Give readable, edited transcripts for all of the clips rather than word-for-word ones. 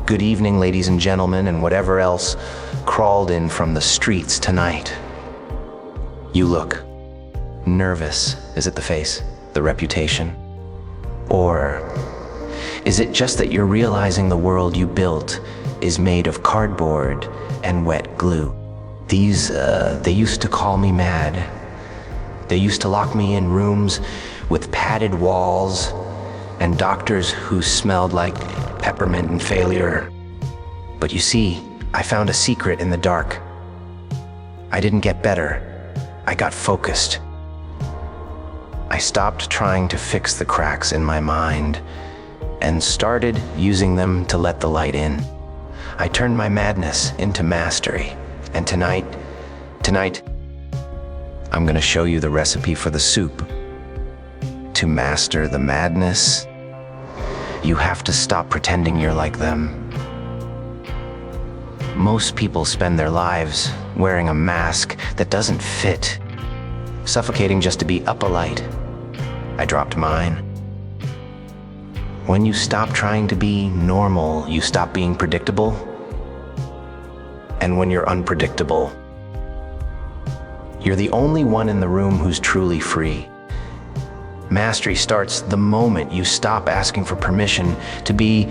good evening, ladies and gentlemen, and whatever else crawled in from the streets tonight. You look nervous. Is it the face, the reputation? Or is it just that you're realizing the world you built is made of cardboard and wet glue? They used to call me mad. They used to lock me in rooms with padded walls and doctors who smelled like peppermint and failure. But you see, I found a secret in the dark. I didn't get better. I got focused. I stopped trying to fix the cracks in my mind and started using them to let the light in. I turned my madness into mastery. And tonight, I'm gonna show you the recipe for the soup. To master the madness, you have to stop pretending you're like them. Most people spend their lives wearing a mask that doesn't fit, suffocating just to be up a light. I dropped mine. When you stop trying to be normal, you stop being predictable. And when you're unpredictable, you're the only one in the room who's truly free. Mastery starts the moment you stop asking for permission to be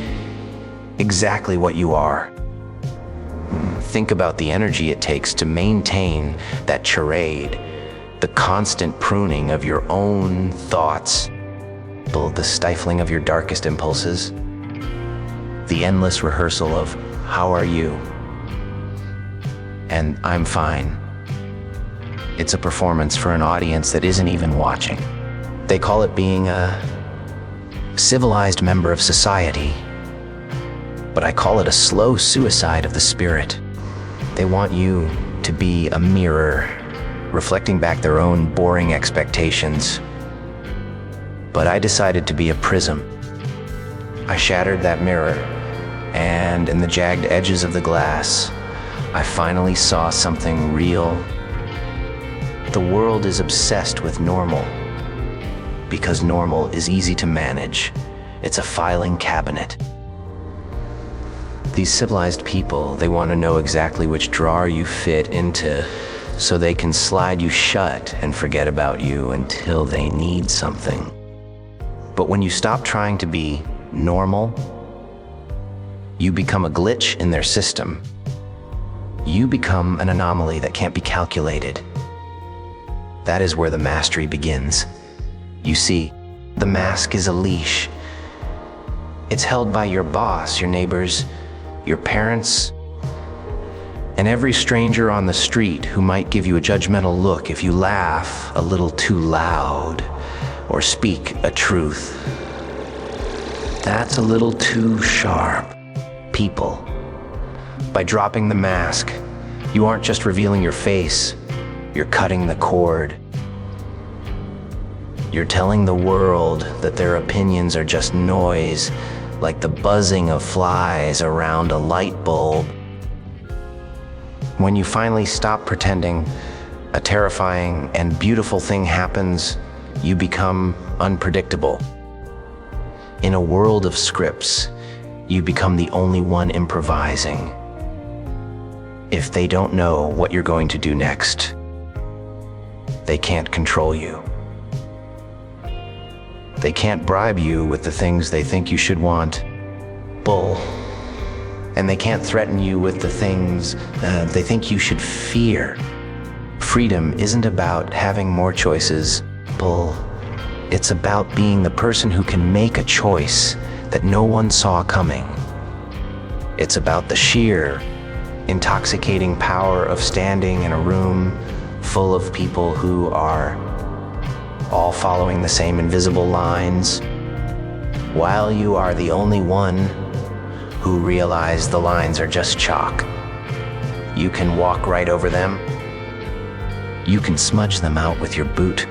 exactly what you are. Think about the energy it takes to maintain that charade, the constant pruning of your own thoughts, the stifling of your darkest impulses, the endless rehearsal of "How are you?" and "I'm fine." It's a performance for an audience that isn't even watching. They call it being a civilized member of society, but I call it a slow suicide of the spirit. They want you to be a mirror, reflecting back their own boring expectations. But I decided to be a prism. I shattered that mirror, and in the jagged edges of the glass, I finally saw something real. The world is obsessed with normal, because normal is easy to manage. It's a filing cabinet. These civilized people, they want to know exactly which drawer you fit into so they can slide you shut and forget about you until they need something. But when you stop trying to be normal, you become a glitch in their system. You become an anomaly that can't be calculated. That is where the mastery begins. You see, the mask is a leash. It's held by your boss, your neighbors, your parents, and every stranger on the street who might give you a judgmental look if you laugh a little too loud or speak a truth that's a little too sharp. People, by dropping the mask, you aren't just revealing your face, you're cutting the cord. You're telling the world that their opinions are just noise, like the buzzing of flies around a light bulb. When you finally stop pretending, a terrifying and beautiful thing happens. You become unpredictable. In a world of scripts, you become the only one improvising. If they don't know what you're going to do next, they can't control you. They can't bribe you with the things they think you should want. Bull. And they can't threaten you with the things they think you should fear. Freedom isn't about having more choices. Bull. It's about being the person who can make a choice that no one saw coming. It's about the sheer, intoxicating power of standing in a room full of people who are all following the same invisible lines, while you are the only one who realize the lines are just chalk. You can walk right over them. You can smudge them out with your boot.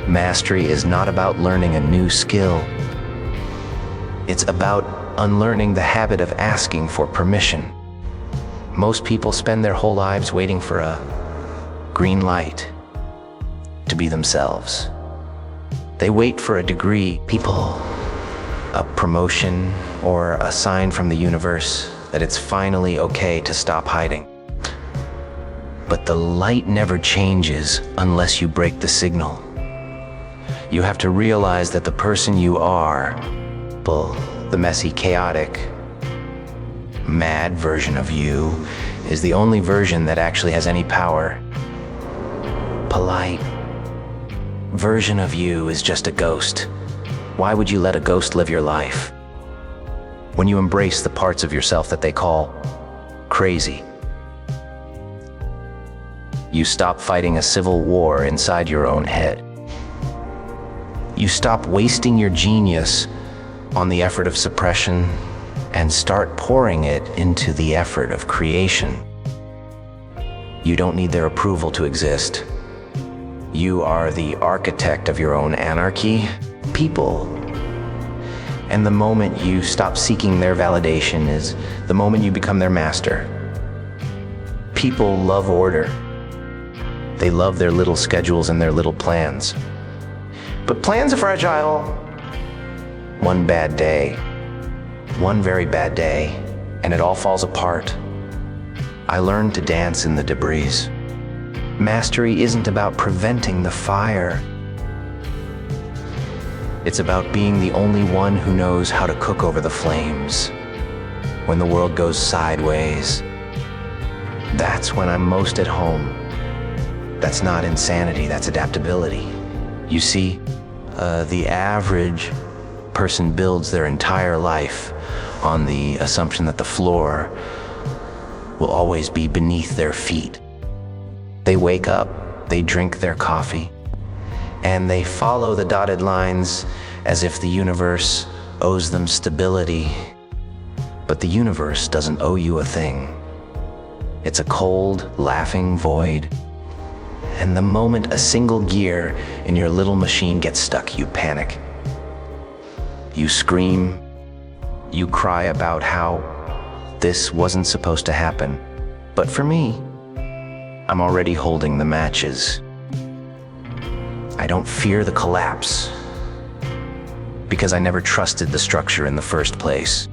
Mastery is not about learning a new skill. It's about unlearning the habit of asking for permission. Most people spend their whole lives waiting for a green light to be themselves. They wait for a degree. People a promotion, or a sign from the universe that it's finally okay to stop hiding. But the light never changes unless you break the signal. You have to realize that the person you are, the messy, chaotic, mad version of you, is the only version that actually has any power. Polite version of you is just a ghost. Why would you let a ghost live your life? When you embrace the parts of yourself that they call crazy, you stop fighting a civil war inside your own head. You stop wasting your genius on the effort of suppression and start pouring it into the effort of creation. You don't need their approval to exist. You are the architect of your own anarchy, people. And the moment you stop seeking their validation is the moment you become their master. People love order. They love their little schedules and their little plans. But plans are fragile. One bad day, one very bad day, and it all falls apart. I learned to dance in the debris. Mastery isn't about preventing the fire. It's about being the only one who knows how to cook over the flames. When the world goes sideways, that's when I'm most at home. That's not insanity, that's adaptability. You see, the average person builds their entire life on the assumption that the floor will always be beneath their feet. They wake up, they drink their coffee, and they follow the dotted lines as if the universe owes them stability. But the universe doesn't owe you a thing. It's a cold, laughing void. And the moment a single gear in your little machine gets stuck, you panic. You scream. You cry about how this wasn't supposed to happen. But for me, I'm already holding the matches. I don't fear the collapse because I never trusted the structure in the first place.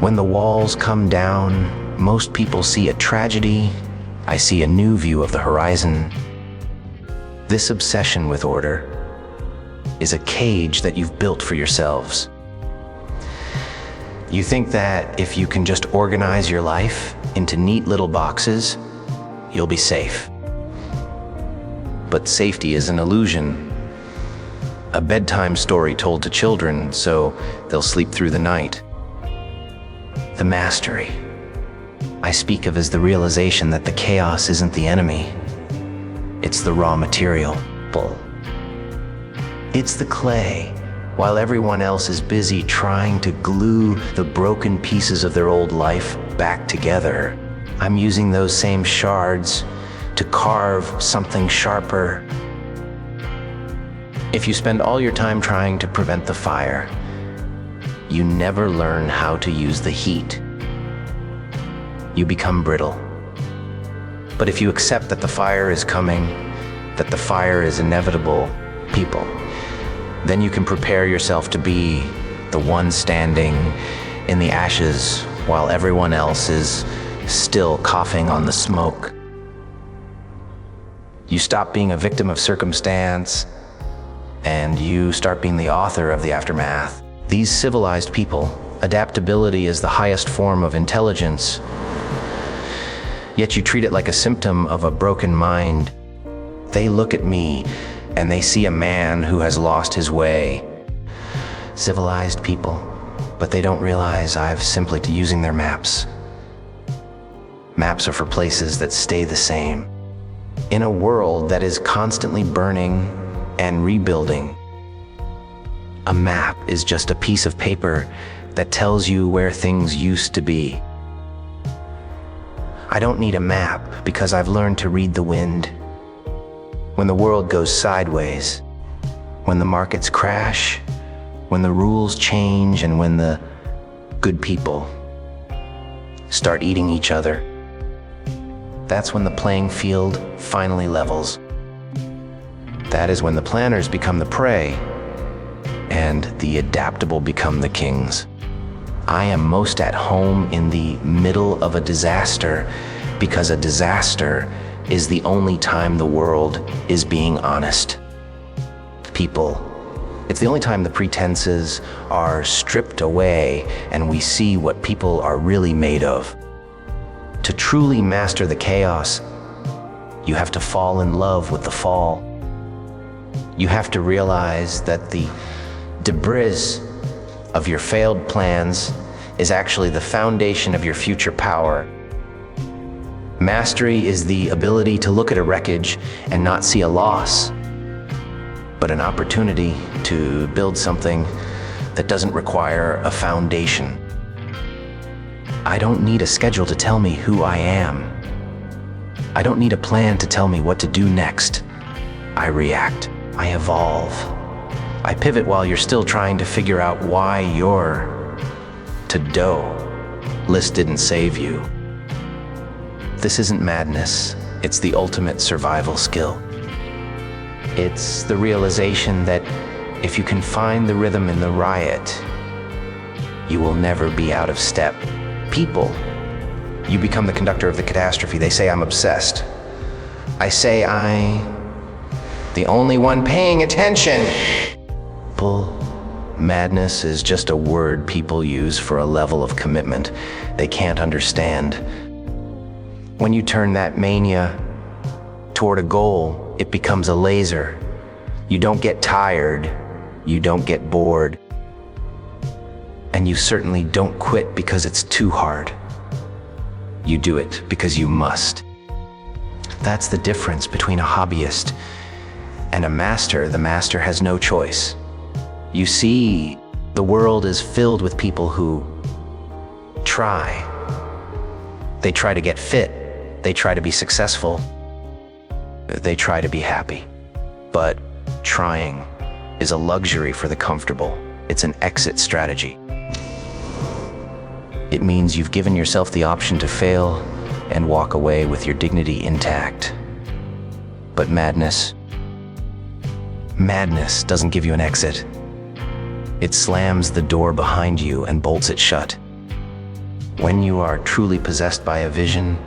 When the walls come down, most people see a tragedy. I see a new view of the horizon. This obsession with order is a cage that you've built for yourselves. You think that if you can just organize your life into neat little boxes, you'll be safe. But safety is an illusion, a bedtime story told to children so they'll sleep through the night. The mastery I speak of as the realization that the chaos isn't the enemy. It's the raw material. It's the clay. While everyone else is busy trying to glue the broken pieces of their old life back together, I'm using those same shards to carve something sharper. If you spend all your time trying to prevent the fire, you never learn how to use the heat. You become brittle. But if you accept that the fire is coming, that the fire is inevitable, people, then you can prepare yourself to be the one standing in the ashes while everyone else is still coughing on the smoke. You stop being a victim of circumstance and you start being the author of the aftermath. These civilized people, adaptability is the highest form of intelligence, yet you treat it like a symptom of a broken mind. They look at me and they see a man who has lost his way. Civilized people, but they don't realize I've simply using their maps. Maps are for places that stay the same. In a world that is constantly burning and rebuilding, a map is just a piece of paper that tells you where things used to be. I don't need a map because I've learned to read the wind. When the world goes sideways, when the markets crash, when the rules change, and when the good people start eating each other, that's when the playing field finally levels. That is when the planners become the prey, and and the adaptable become the kings. I am most at home in the middle of a disaster because a disaster is the only time the world is being honest. People, it's the only time the pretenses are stripped away and we see what people are really made of. To truly master the chaos, you have to fall in love with the fall. You have to realize that the debris of your failed plans is actually the foundation of your future power. Mastery is the ability to look at a wreckage and not see a loss, but an opportunity to build something that doesn't require a foundation. I don't need a schedule to tell me who I am. I don't need a plan to tell me what to do next. I react. I evolve. I pivot while you're still trying to figure out why your to-do list didn't save you. This isn't madness. It's the ultimate survival skill. It's the realization that if you can find the rhythm in the riot, you will never be out of step. People, you become the conductor of the catastrophe. They say I'm obsessed. I say the only one paying attention. Madness is just a word people use for a level of commitment they can't understand. When you turn that mania toward a goal, it becomes a laser. You don't get tired, you don't get bored, and you certainly don't quit because it's too hard. You do it because you must. That's the difference between a hobbyist and a master. The master has no choice. You see, the world is filled with people who try. They try to get fit. They try to be successful. They try to be happy. But trying is a luxury for the comfortable. It's an exit strategy. It means you've given yourself the option to fail and walk away with your dignity intact. But madness doesn't give you an exit. It slams the door behind you and bolts it shut. When you are truly possessed by a vision,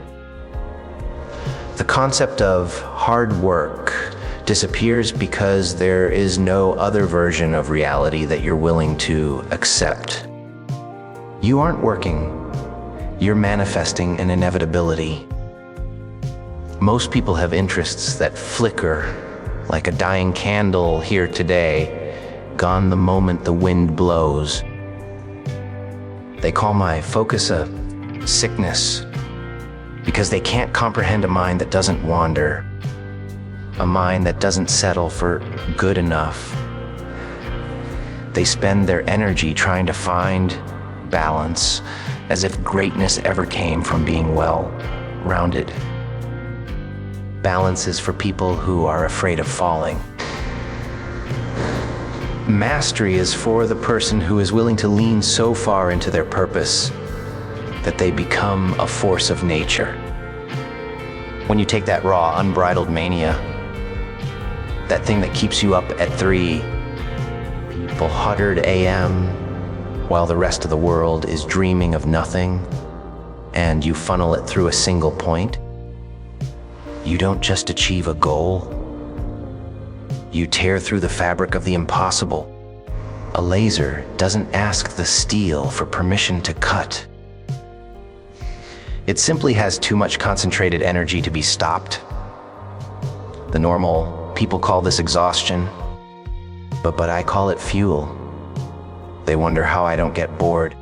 the concept of hard work disappears because there is no other version of reality that you're willing to accept. You aren't working, you're manifesting an inevitability. Most people have interests that flicker like a dying candle here today, gone the moment the wind blows. They call my focus a sickness because they can't comprehend a mind that doesn't wander, a mind that doesn't settle for good enough. They spend their energy trying to find balance, as if greatness ever came from being well-rounded. Balance is for people who are afraid of falling. Mastery is for the person who is willing to lean so far into their purpose that they become a force of nature. When you take that raw, unbridled mania, that thing that keeps you up at 3 people 100 a.m. while the rest of the world is dreaming of nothing, and you funnel it through a single point, you don't just achieve a goal, you tear through the fabric of the impossible. A laser doesn't ask the steel for permission to cut. It simply has too much concentrated energy to be stopped. The normal people call this exhaustion, but I call it fuel. They wonder how I don't get bored.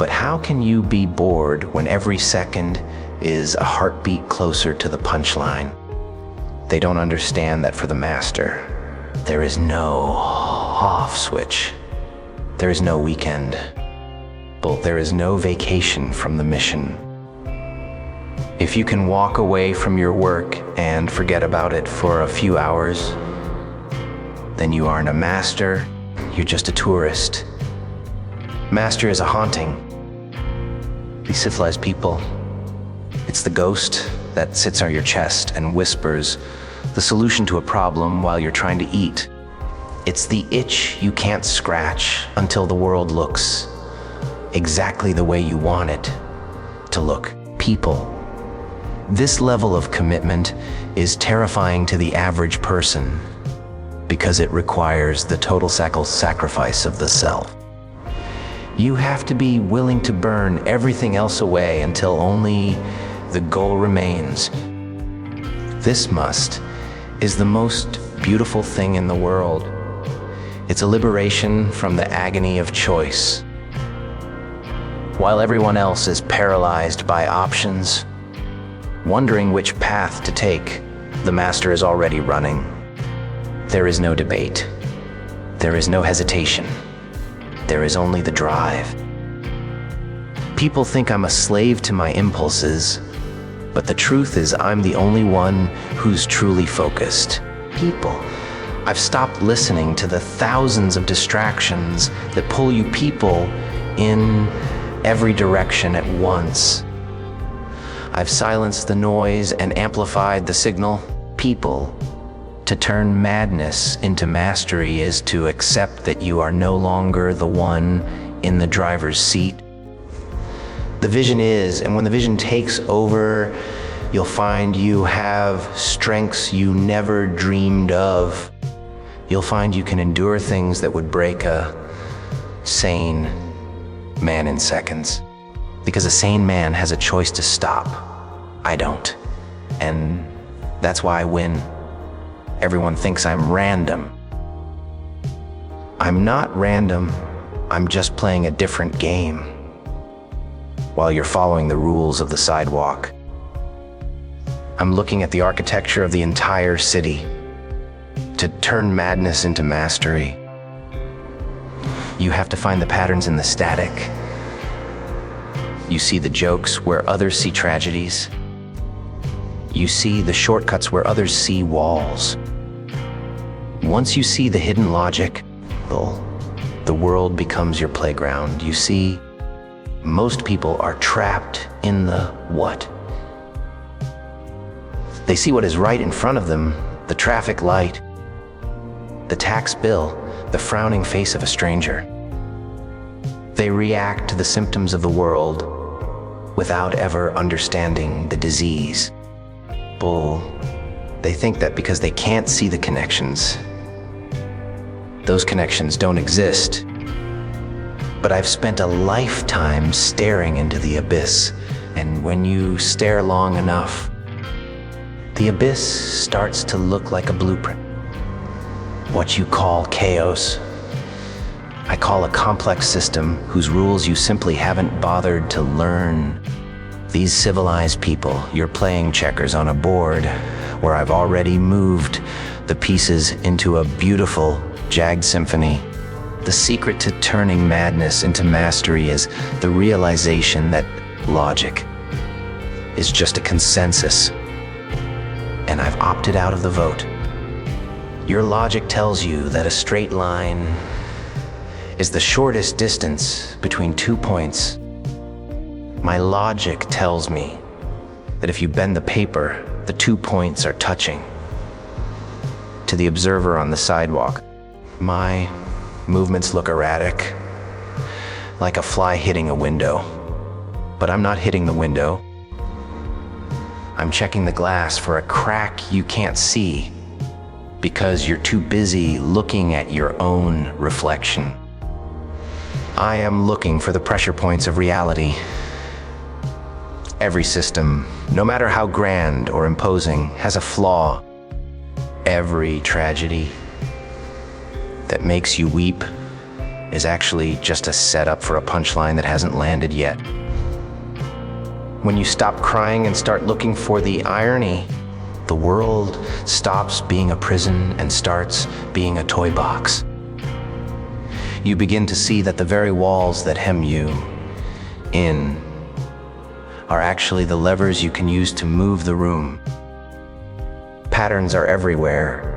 But how can you be bored when every second is a heartbeat closer to the punchline? They don't understand that for the master, there is no off switch. There is no weekend. There is no vacation from the mission. If you can walk away from your work and forget about it for a few hours, then you aren't a master, you're just a tourist. Master is a haunting. These civilized people, it's the ghost that sits on your chest and whispers the solution to a problem while you're trying to eat. It's the itch you can't scratch until the world looks exactly the way you want it to look. People. This level of commitment is terrifying to the average person because it requires the total sacrifice of the self. You have to be willing to burn everything else away until only the goal remains. This must is the most beautiful thing in the world. It's a liberation from the agony of choice. While everyone else is paralyzed by options, wondering which path to take, the master is already running. There is no debate. There is no hesitation. There is only the drive. People think I'm a slave to my impulses, but the truth is I'm the only one who's truly focused. People. I've stopped listening to the thousands of distractions that pull you people in every direction at once. I've silenced the noise and amplified the signal. People. To turn madness into mastery is to accept that you are no longer the one in the driver's seat. The vision is, and when the vision takes over, you'll find you have strengths you never dreamed of. You'll find you can endure things that would break a sane man in seconds. Because a sane man has a choice to stop. I don't. And that's why I win. Everyone thinks I'm random. I'm not random. I'm just playing a different game while you're following the rules of the sidewalk. I'm looking at the architecture of the entire city to turn madness into mastery. You have to find the patterns in the static. You see the jokes where others see tragedies. You see the shortcuts where others see walls. Once you see the hidden logic, the world becomes your playground. You see, most people are trapped in the what. They see what is right in front of them, the traffic light, the tax bill, the frowning face of a stranger. They react to the symptoms of the world without ever understanding the disease. They think that because they can't see the connections, those connections don't exist. But I've spent a lifetime staring into the abyss, and when you stare long enough, the abyss starts to look like a blueprint. What you call chaos, I call a complex system whose rules you simply haven't bothered to learn. These civilized people, you're playing checkers on a board where I've already moved the pieces into a beautiful, jagged symphony. The secret to turning madness into mastery is the realization that logic is just a consensus, and I've opted out of the vote. Your logic tells you that a straight line is the shortest distance between 2 points. My logic tells me that if you bend the paper, the 2 points are touching. To the observer on the sidewalk, my movements look erratic, like a fly hitting a window. But I'm not hitting the window. I'm checking the glass for a crack you can't see because you're too busy looking at your own reflection. I am looking for the pressure points of reality. Every system, no matter how grand or imposing, has a flaw. Every tragedy that makes you weep is actually just a setup for a punchline that hasn't landed yet. When you stop crying and start looking for the irony, the world stops being a prison and starts being a toy box. You begin to see that the very walls that hem you in are actually the levers you can use to move the room. Patterns are everywhere,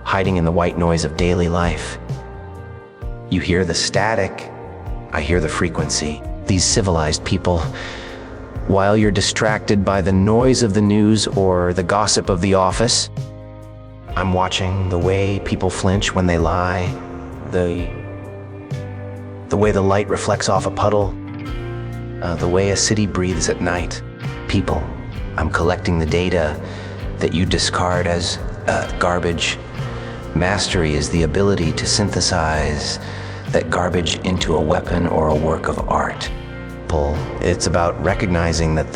hiding in the white noise of daily life. You hear the static, I hear the frequency. These civilized people, while you're distracted by the noise of the news or the gossip of the office, I'm watching the way people flinch when they lie, the way the light reflects off a puddle, the way a city breathes at night. People, I'm collecting the data that you discard as garbage. Mastery is the ability to synthesize that garbage into a weapon or a work of art. It's about recognizing that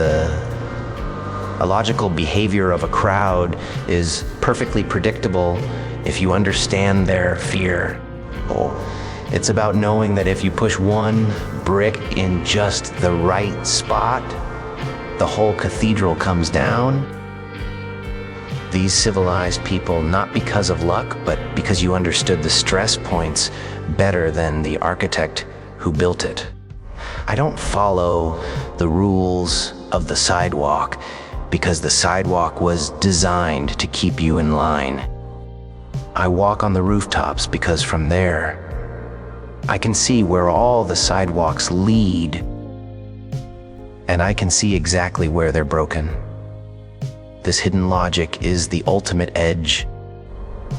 a logical behavior of a crowd is perfectly predictable if you understand their fear. It's about knowing that if you push one brick in just the right spot, the whole cathedral comes down. These civilized people, not because of luck, but because you understood the stress points better than the architect who built it. I don't follow the rules of the sidewalk because the sidewalk was designed to keep you in line. I walk on the rooftops because from there, I can see where all the sidewalks lead, and I can see exactly where they're broken. This hidden logic is the ultimate edge.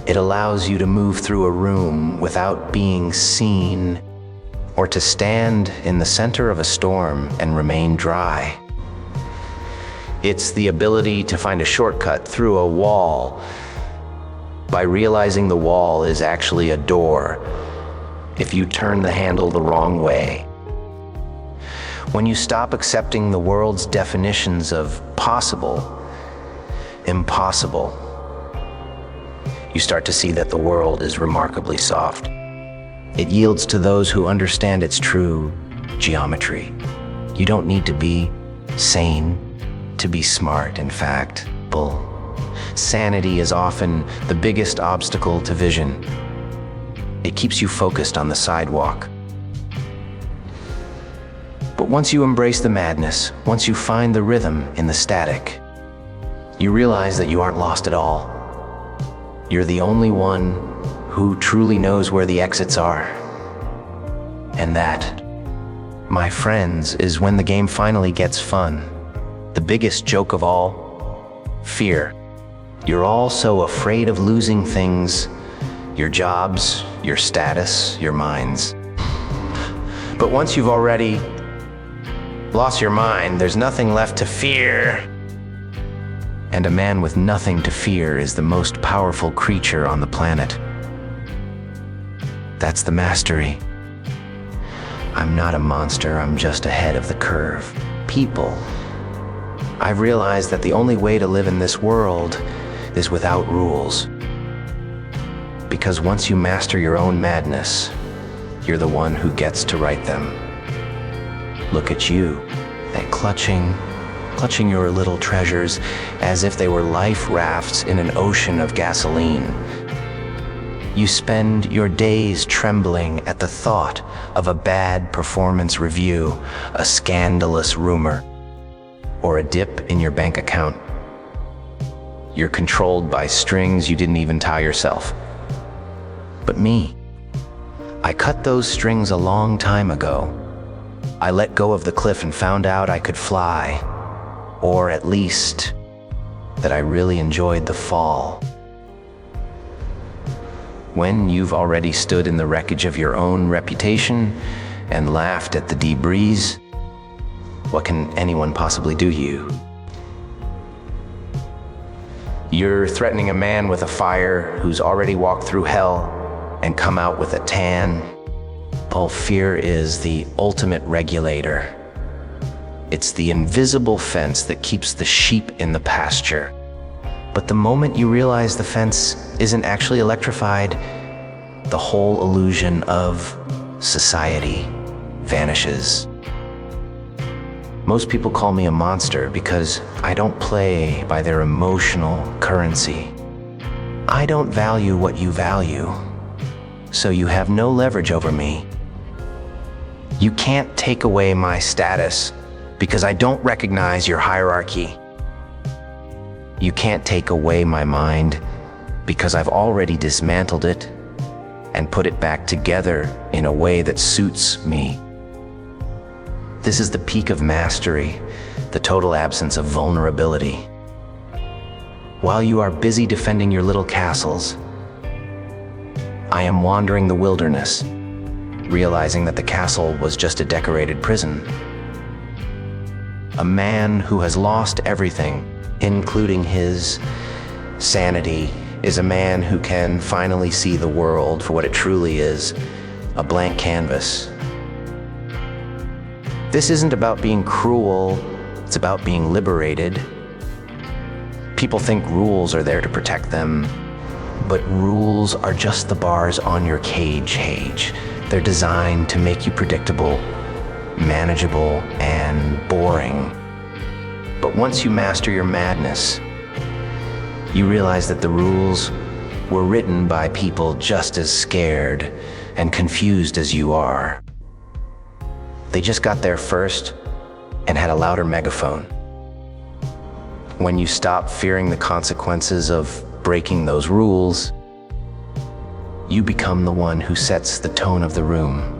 It allows you to move through a room without being seen, or to stand in the center of a storm and remain dry. It's the ability to find a shortcut through a wall by realizing the wall is actually a door if you turn the handle the wrong way. When you stop accepting the world's definitions of possible, impossible, you start to see that the world is remarkably soft. It yields to those who understand its true geometry. You don't need to be sane to be smart, in fact. Sanity is often the biggest obstacle to vision. It keeps you focused on the sidewalk. But once you embrace the madness, once you find the rhythm in the static, you realize that you aren't lost at all. You're the only one who truly knows where the exits are. And that, my friends, is when the game finally gets fun. The biggest joke of all, fear. You're all so afraid of losing things, your jobs, your status, your minds. But once you've already lost your mind, there's nothing left to fear. And a man with nothing to fear is the most powerful creature on the planet. That's the mastery. I'm not a monster, I'm just ahead of the curve. People, I've realized that the only way to live in this world is without rules. Because once you master your own madness, you're the one who gets to write them. Look at you, that clutching your little treasures as if they were life rafts in an ocean of gasoline. You spend your days trembling at the thought of a bad performance review, a scandalous rumor, or a dip in your bank account. You're controlled by strings you didn't even tie yourself. But me, I cut those strings a long time ago. I let go of the cliff and found out I could fly, or at least that I really enjoyed the fall. When you've already stood in the wreckage of your own reputation and laughed at the debris, what can anyone possibly do to you? You're threatening a man with a fire who's already walked through hell and come out with a tan. Fear is the ultimate regulator. It's the invisible fence that keeps the sheep in the pasture. But the moment you realize the fence isn't actually electrified, the whole illusion of society vanishes. Most people call me a monster because I don't play by their emotional currency. I don't value what you value, so you have no leverage over me. You can't take away my status because I don't recognize your hierarchy. You can't take away my mind because I've already dismantled it and put it back together in a way that suits me. This is the peak of mastery, the total absence of vulnerability. While you are busy defending your little castles, I am wandering the wilderness, realizing that the castle was just a decorated prison. A man who has lost everything, including his sanity, is a man who can finally see the world for what it truly is, a blank canvas. This isn't about being cruel, it's about being liberated. People think rules are there to protect them, but rules are just the bars on your cage. They're designed to make you predictable, manageable, and boring. But once you master your madness, you realize that the rules were written by people just as scared and confused as you are. They just got there first and had a louder megaphone. When you stop fearing the consequences of breaking those rules, you become the one who sets the tone of the room.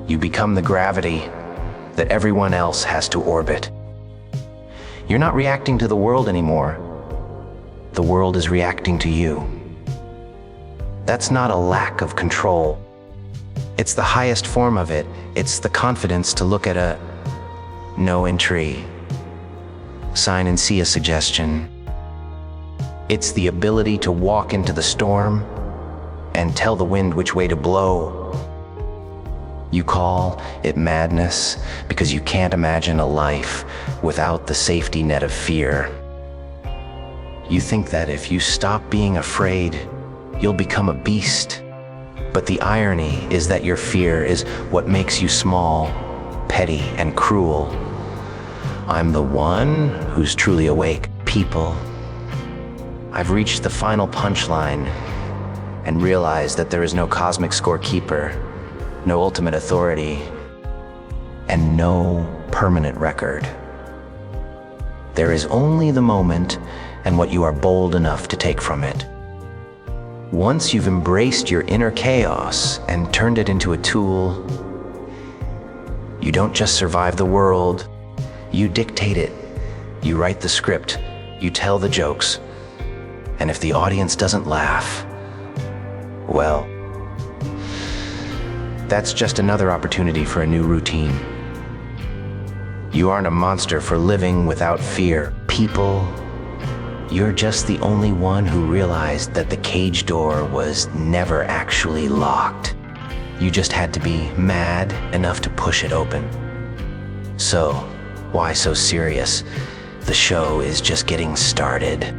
You become the gravity that everyone else has to orbit. You're not reacting to the world anymore. The world is reacting to you. That's not a lack of control. It's the highest form of it. It's the confidence to look at a no entry sign and see a suggestion. It's the ability to walk into the storm and tell the wind which way to blow. You call it madness because you can't imagine a life without the safety net of fear. You think that if you stop being afraid, you'll become a beast. But the irony is that your fear is what makes you small, petty, and cruel. I'm the one who's truly awake, people. I've reached the final punchline and realized that there is no cosmic scorekeeper, no ultimate authority, and no permanent record. There is only the moment and what you are bold enough to take from it. Once you've embraced your inner chaos and turned it into a tool, you don't just survive the world, you dictate it. You write the script, you tell the jokes, and if the audience doesn't laugh, well, that's just another opportunity for a new routine. You aren't a monster for living without fear. People, you're just the only one who realized that the cage door was never actually locked. You just had to be mad enough to push it open. So, why so serious? The show is just getting started.